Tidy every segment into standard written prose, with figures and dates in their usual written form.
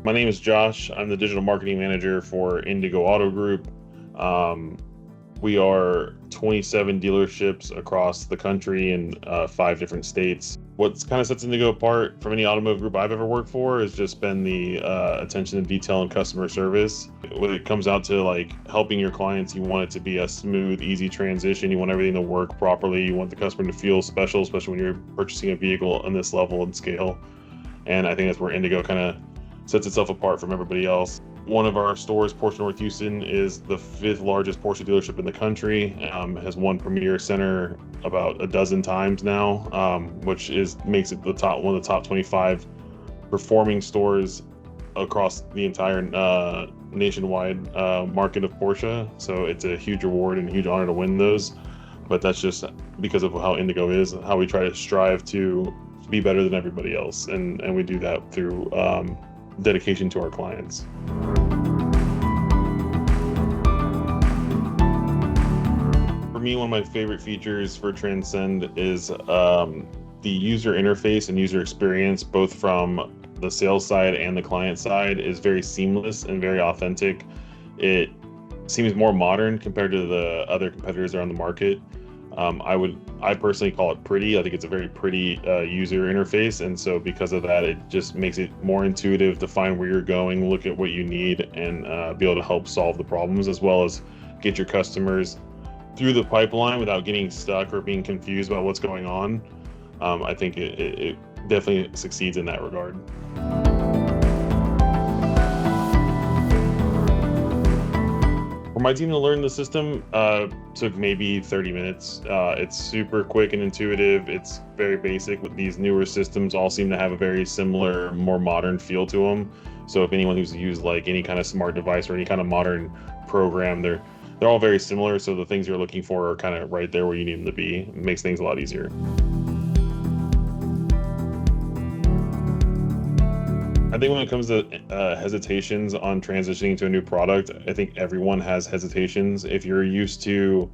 My name is Josh. I'm the digital marketing manager for Indigo Auto Group. We are 27 dealerships across the country in 5 different states. What kind of sets Indigo apart from any automotive group I've ever worked for has just been the attention to detail and customer service. When it comes out to like helping your clients, you want it to be a smooth, easy transition. You want everything to work properly. You want the customer to feel special, especially when you're purchasing a vehicle on this level and scale. And I think that's where Indigo kind of sets itself apart from everybody else. One of our stores, Porsche North Houston, is the 5th largest Porsche dealership in the country. Has won Premier Center about a dozen times now, which makes it one of the top 25 performing stores across the entire nationwide market of Porsche. So it's a huge reward and a huge honor to win those. But that's just because of how Indigo is, how we try to strive to be better than everybody else, and we do that through dedication to our clients. For me, one of my favorite features for Transcend is the user interface and user experience, both from the sales side and the client side, is very seamless and very authentic. It seems more modern compared to the other competitors that are on the market. I personally call it pretty. I think it's a very pretty user interface, and so because of that, it just makes it more intuitive to find where you're going, look at what you need, and be able to help solve the problems, as well as get your customers through the pipeline without getting stuck or being confused about what's going on. I think it definitely succeeds in that regard. For my team to learn the system, took maybe 30 minutes. It's super quick and intuitive. It's very basic. With these newer systems, all seem to have a very similar, more modern feel to them. So if anyone who's used like any kind of smart device or any kind of modern program, they're all very similar. So the things you're looking for are kind of right there where you need them to be. It makes things a lot easier. I think when it comes to hesitations on transitioning to a new product, I think everyone has hesitations. If you're used to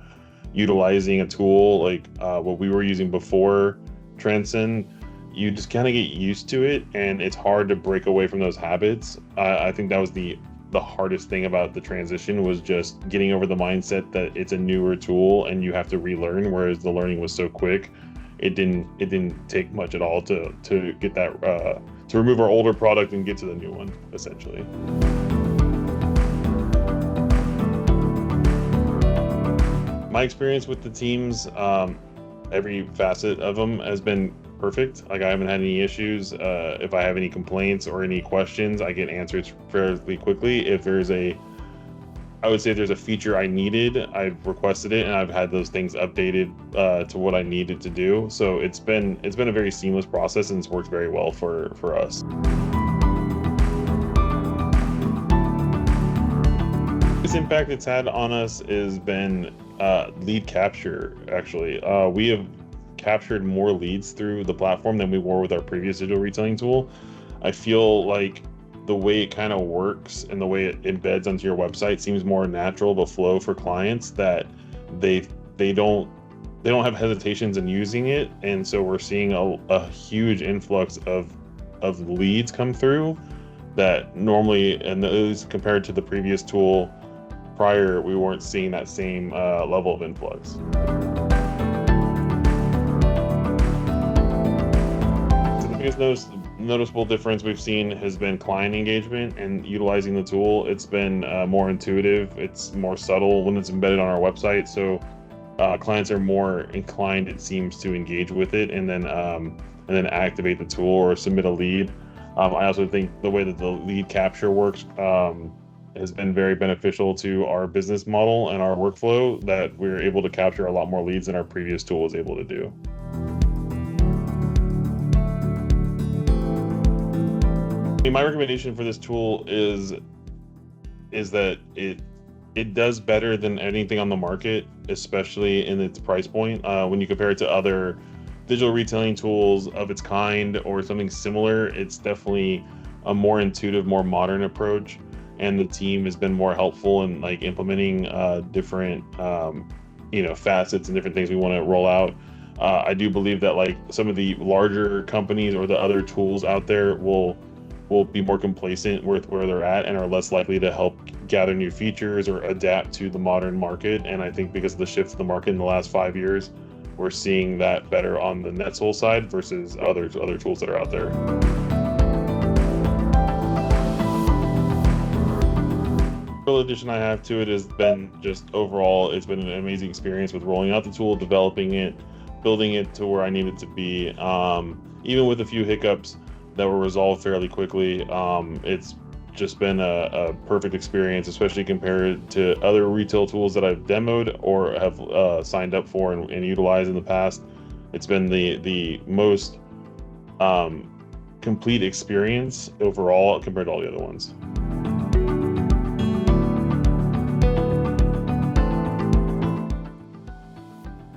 utilizing a tool like what we were using before Transcend, you just kind of get used to it, and it's hard to break away from those habits. I think that was the hardest thing about the transition, was just getting over the mindset that it's a newer tool and you have to relearn, whereas the learning was so quick. It didn't take much at all to get that to remove our older product and get to the new one, essentially. My experience with the teams, every facet of them has been perfect. Like, I haven't had any issues. If I have any complaints or any questions, I get answers fairly quickly. I would say if there's a feature I needed, I've requested it, and I've had those things updated to what I needed to do. So it's been a very seamless process, and it's worked very well for us. The biggest impact it's had on us has been lead capture. Actually, we have captured more leads through the platform than we were with our previous digital retailing tool. I feel like the way it kind of works and the way it embeds onto your website seems more natural of a flow for clients, that they don't have hesitations in using it. And so we're seeing a huge influx of leads come through that normally, and those compared to the previous tool prior, we weren't seeing that same level of influx. So the biggest noticeable difference we've seen has been client engagement and utilizing the tool. It's been more intuitive. It's more subtle when it's embedded on our website. So clients are more inclined, it seems, to engage with it and then activate the tool or submit a lead. I also think the way that the lead capture works has been very beneficial to our business model and our workflow, that we're able to capture a lot more leads than our previous tool was able to do. My recommendation for this tool is that it does better than anything on the market, especially in its price point. When you compare it to other digital retailing tools of its kind or something similar, it's definitely a more intuitive, more modern approach. And the team has been more helpful in like implementing different facets and different things we want to roll out. I do believe that like some of the larger companies or the other tools out there will will be more complacent with where they're at and are less likely to help gather new features or adapt to the modern market. And I think because of the shift of the market in the last 5 years, we're seeing that better on the NetSol side versus other tools that are out there. Real addition I have to it has been just overall, it's been an amazing experience with rolling out the tool, developing it, building it to where I need it to be. Even with a few hiccups that were resolved fairly quickly, it's just been a perfect experience, especially compared to other retail tools that I've demoed or have signed up for and utilized in the past. It's been the most complete experience overall compared to all the other ones.